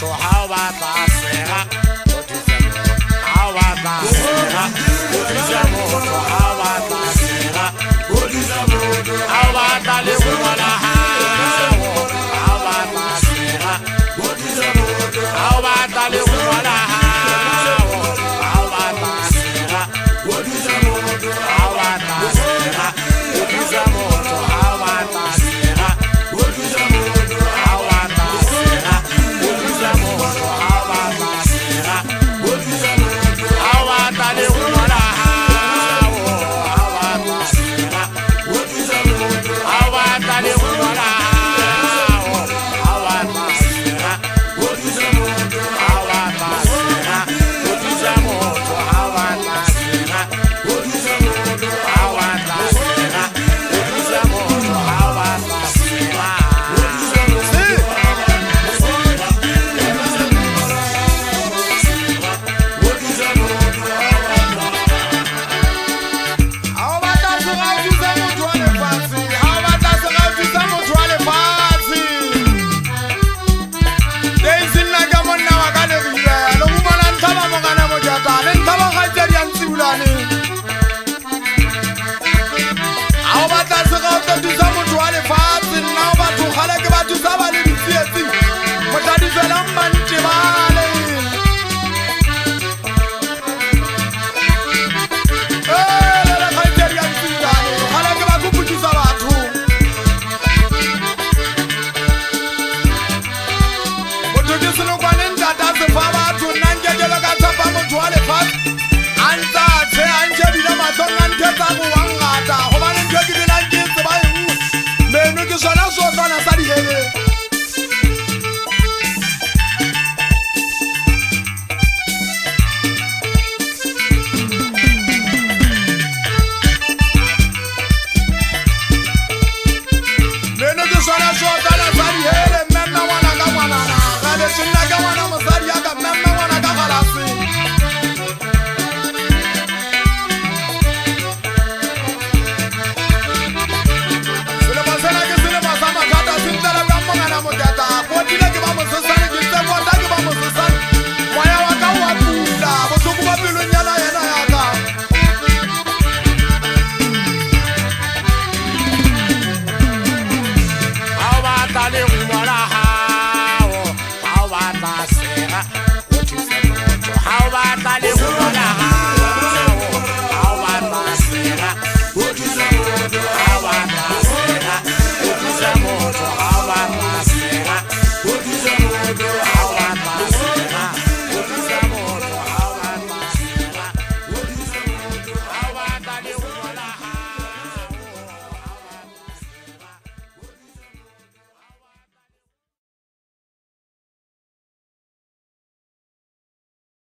motho ha o batla sega godisa ha o batla sega godisa motho ha o batla sega godisa motho ha o batla le go la ha o batla sega godisa motho ha o batla le go la ha o batla sega godisa motho ha o batla sega godisa motho ha o batla sega godisa motho ha o batla sega godisa motho ha o batla sega godisa motho ha o batla le go la ha o batla sega godisa motho ha o batla le go la ha o batla sega godisa motho ha o batla sega godisa motho ha o batla sega godisa motho ha o batla sega godisa motho ha o batla sega Sona